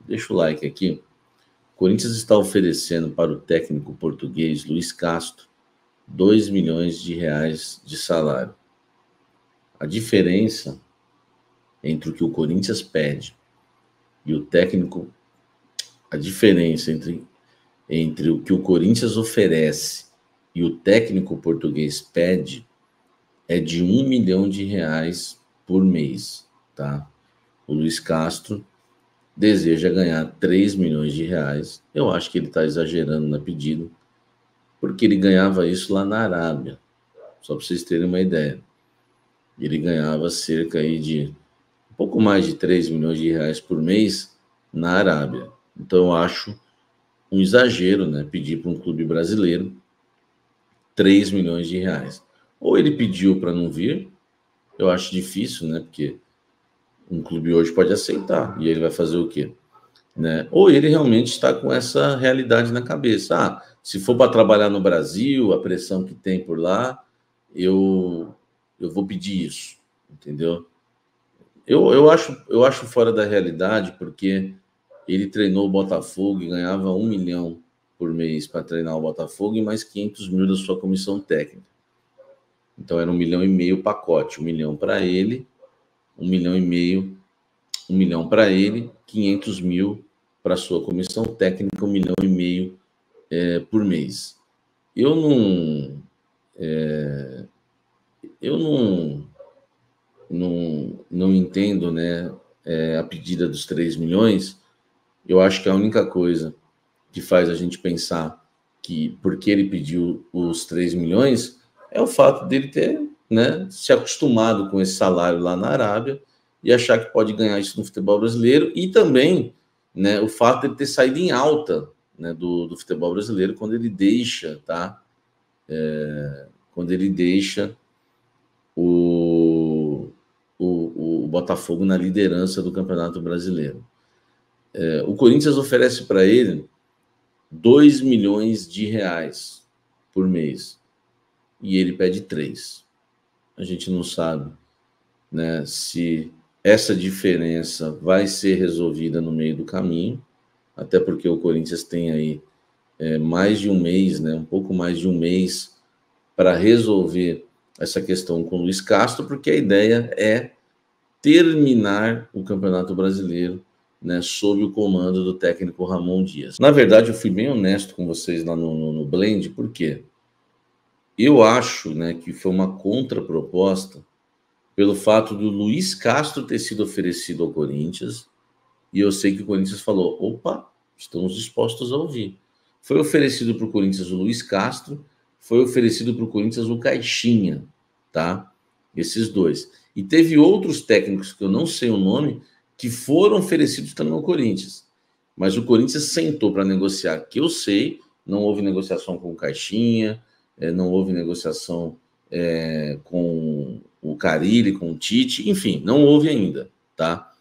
Deixa o like aqui. O Corinthians está oferecendo para o técnico português Luiz Castro 2 milhões de reais de salário. A diferença entre o que o Corinthians pede e o técnico, a diferença entre o que o Corinthians oferece e o técnico português pede é de 1 milhão de reais por mês, tá? O Luiz Castro deseja ganhar 3 milhões de reais. Eu acho que ele está exagerando na pedida, porque ele ganhava isso lá na Arábia. Só para vocês terem uma ideia. Ele ganhava cerca aí de um pouco mais de 3 milhões de reais por mês na Arábia. Então eu acho um exagero, né, pedir para um clube brasileiro 3 milhões de reais. Ou ele pediu para não vir, eu acho difícil, né, porque um clube hoje pode aceitar, e ele vai fazer o quê? Né? Ou ele realmente está com essa realidade na cabeça. Ah, se for para trabalhar no Brasil, a pressão que tem por lá, eu vou pedir isso, entendeu? Eu acho fora da realidade, porque ele treinou o Botafogo e ganhava 1 milhão por mês para treinar o Botafogo e mais 500 mil da sua comissão técnica. Então era 1,5 milhão pacote, 1 milhão para ele, 1,5 milhão, 1 milhão para ele, 500 mil para sua comissão técnica, 1,5 milhão por mês. Eu não entendo, né, a pedida dos 3 milhões. Eu acho que a única coisa que faz a gente pensar que porque ele pediu os 3 milhões é o fato dele ter, né, se acostumado com esse salário lá na Arábia e achar que pode ganhar isso no futebol brasileiro, e também, né, o fato de ele ter saído em alta, né, do futebol brasileiro quando ele deixa, tá? Quando ele deixa o Botafogo na liderança do Campeonato Brasileiro. O Corinthians oferece para ele 2 milhões de reais por mês e ele pede 3. A gente não sabe, né, se essa diferença vai ser resolvida no meio do caminho, até porque o Corinthians tem aí mais de um mês, né, um pouco mais de um mês para resolver essa questão com o Luiz Castro, porque a ideia é terminar o Campeonato Brasileiro, né, sob o comando do técnico Ramon Dias. Na verdade, eu fui bem honesto com vocês lá no Blend, porque eu acho, né, que foi uma contraproposta pelo fato do Luiz Castro ter sido oferecido ao Corinthians, e eu sei que o Corinthians falou, opa, estamos dispostos a ouvir. Foi oferecido para o Corinthians o Luiz Castro, foi oferecido para o Corinthians o Caixinha, tá? Esses dois. E teve outros técnicos, que eu não sei o nome, que foram oferecidos também ao Corinthians. Mas o Corinthians sentou para negociar, que eu sei, não houve negociação com o Caixinha, não houve negociação com o Carille, com o Tite, enfim, não houve ainda, tá?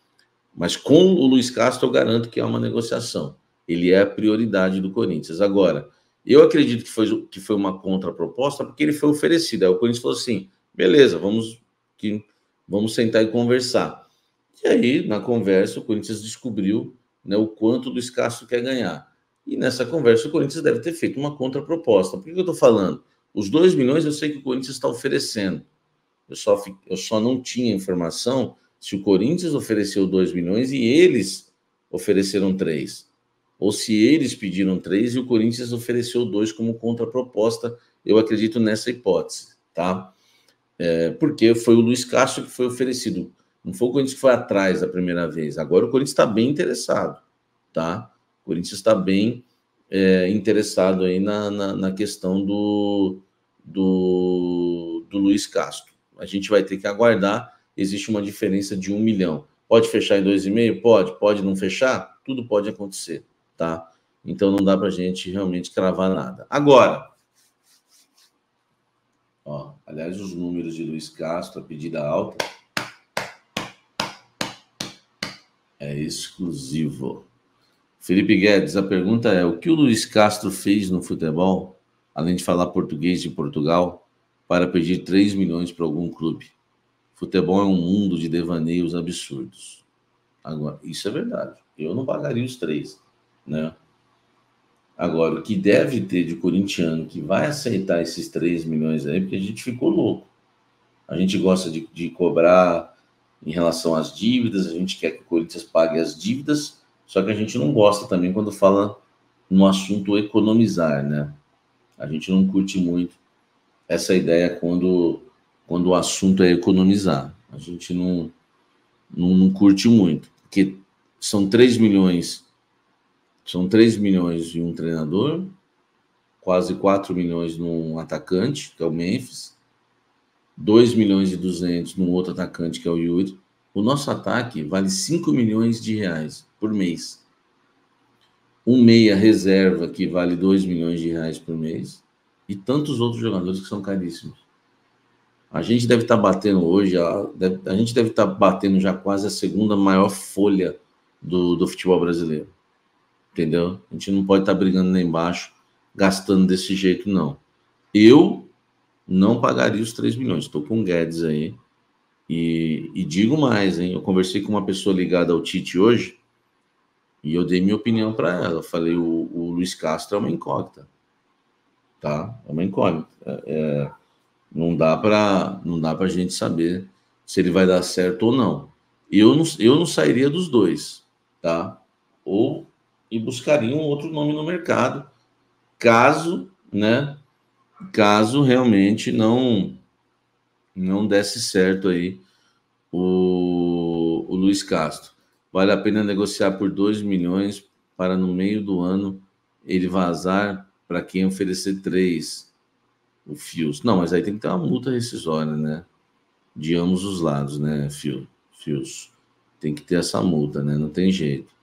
Mas com o Luiz Castro eu garanto que há uma negociação. Ele é a prioridade do Corinthians. Agora, eu acredito que foi uma contraproposta porque ele foi oferecido. Aí o Corinthians falou assim, beleza, vamos sentar e conversar. E aí, na conversa, o Corinthians descobriu, né, o quanto o Luiz Castro quer ganhar. E nessa conversa o Corinthians deve ter feito uma contraproposta. Por que eu estou falando? Os 2 milhões eu sei que o Corinthians está oferecendo. Eu só não tinha informação se o Corinthians ofereceu 2 milhões e eles ofereceram 3. Ou se eles pediram 3 e o Corinthians ofereceu 2 como contraproposta. Eu acredito nessa hipótese, tá? Porque foi o Luiz Castro que foi oferecido. Não foi o Corinthians que foi atrás da primeira vez. Agora o Corinthians está bem interessado, tá? O Corinthians está bem interessado aí na questão do Luiz Castro. A gente vai ter que aguardar. Existe uma diferença de 1 milhão. Pode fechar em 2,5? Pode não fechar? Tudo pode acontecer, tá? Então não dá para a gente realmente cravar nada. Agora, ó, aliás, os números de Luiz Castro, a pedida alta, é exclusivo. Felipe Guedes, a pergunta é: o que o Luiz Castro fez no futebol, além de falar português de Portugal, para pedir 3 milhões para algum clube? Futebol é um mundo de devaneios absurdos. Agora, isso é verdade. Eu não pagaria os 3, né? Agora, o que deve ter de corintiano que vai aceitar esses 3 milhões aí, porque a gente ficou louco. A gente gosta de cobrar em relação às dívidas, a gente quer que o Corinthians pague as dívidas, só que a gente não gosta também quando fala no assunto economizar, né? A gente não curte muito essa ideia quando o assunto é economizar. A gente não curte muito, porque são 3 milhões, são 3 milhões de um treinador, quase 4 milhões num atacante, que é o Memphis, 2 milhões e 200 num outro atacante, que é o Yuri. O nosso ataque vale 5 milhões de reais por mês. Um meia reserva, que vale 2 milhões de reais por mês, e tantos outros jogadores que são caríssimos. A gente deve estar batendo hoje, a gente deve estar batendo já quase a segunda maior folha do futebol brasileiro. Entendeu? A gente não pode estar brigando lá embaixo, gastando desse jeito, não. Eu não pagaria os 3 milhões. Estou com o Guedes aí. E digo mais, hein? Eu conversei com uma pessoa ligada ao Tite hoje e eu dei minha opinião para ela. Eu falei, o Luiz Castro é uma incógnita. Tá? É uma incógnita. Não dá para gente saber se ele vai dar certo ou não. Eu não sairia dos dois, tá? E buscaria um outro nome no mercado, caso realmente não desse certo aí o Luiz Castro. Vale a pena negociar por 2 milhões para no meio do ano ele vazar para quem oferecer 3, o Fios. Não, mas aí tem que ter uma multa rescisória, né? De ambos os lados, né, Fios? Tem que ter essa multa, né? Não tem jeito.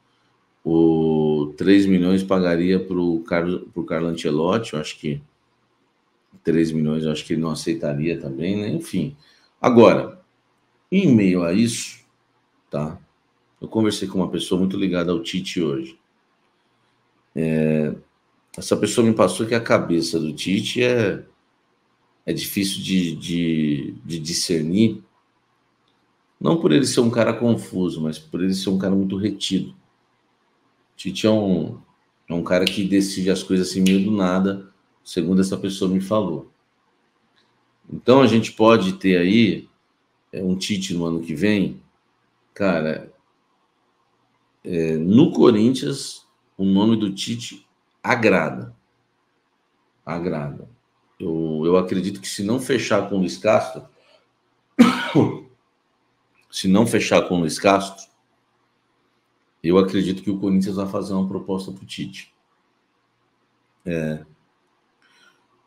O 3 milhões pagaria para o Carlo Ancelotti, eu acho que 3 milhões, eu acho que ele não aceitaria também, né? Enfim. Agora, em meio a isso, tá? Eu conversei com uma pessoa muito ligada ao Tite hoje. Essa pessoa me passou que a cabeça do Tite é difícil de discernir, não por ele ser um cara confuso, mas por ele ser um cara muito retido. Tite é um cara que decide as coisas assim meio do nada, segundo essa pessoa me falou. Então a gente pode ter aí um Tite no ano que vem, cara. No Corinthians, o nome do Tite agrada. Agrada. Eu acredito que se não fechar com o Luiz Castro, eu acredito que o Corinthians vai fazer uma proposta para o Tite.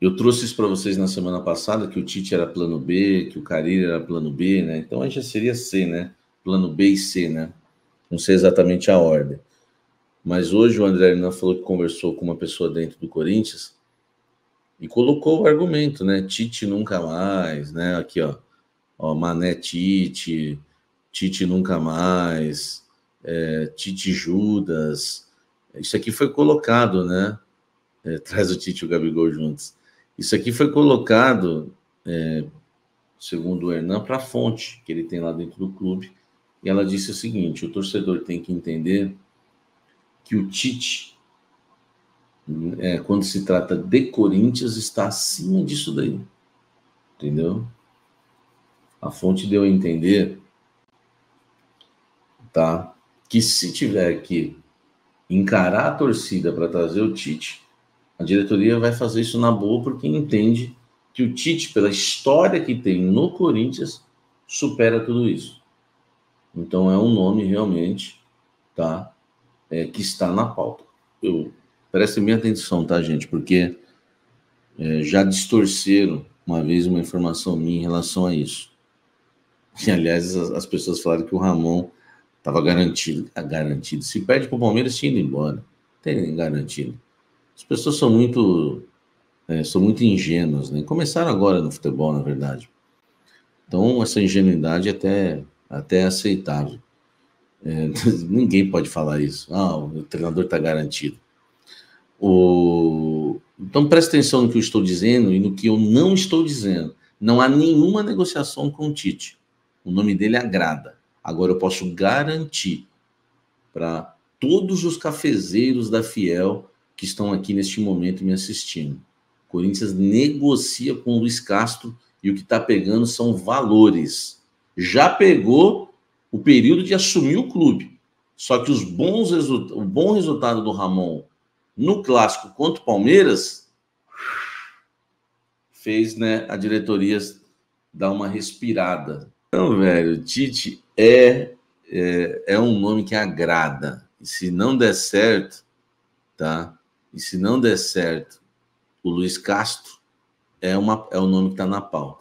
Eu trouxe isso para vocês na semana passada, que o Tite era plano B, que o Carille era plano B, né? Então aí já seria C, né? Plano B e C, né? Não sei exatamente a ordem. Mas hoje o André Hernan falou que conversou com uma pessoa dentro do Corinthians e colocou o argumento, né? Tite nunca mais, né? Aqui, ó, Mané Tite, Tite nunca mais, Tite Judas. Isso aqui foi colocado, né? Traz o Tite e o Gabigol juntos. Isso aqui foi colocado, segundo o Hernan, para a fonte que ele tem lá dentro do clube. E ela disse o seguinte: o torcedor tem que entender que o Tite, quando se trata de Corinthians, está acima disso daí. Entendeu? A fonte deu a entender, tá, que se tiver que encarar a torcida para trazer o Tite, a diretoria vai fazer isso na boa, porque entende que o Tite, pela história que tem no Corinthians, supera tudo isso. Então é um nome realmente, tá, que está na pauta. Prestem bem atenção, tá, gente? Porque já distorceram uma vez uma informação minha em relação a isso. E, aliás, as pessoas falaram que o Ramon estava garantido. Se perde para o Palmeiras, tinha ido embora. Tem garantido. As pessoas são muito ingênuas, né? Começaram agora no futebol, na verdade. Então, essa ingenuidade é até aceitável. Ninguém pode falar isso. O treinador está garantido. Então, presta atenção no que eu estou dizendo e no que eu não estou dizendo. Não há nenhuma negociação com o Tite. O nome dele agrada. Agora, eu posso garantir para todos os cafezeiros da Fiel que estão aqui neste momento me assistindo. O Corinthians negocia com o Luiz Castro e o que está pegando são valores. Já pegou o período de assumir o clube. Só que o bom resultado do Ramon no clássico contra o Palmeiras fez, né, a diretoria dar uma respirada. Então, velho, Tite é um nome que agrada. E se não der certo, tá? E se não der certo, o Luiz Castro é o nome que está na pauta.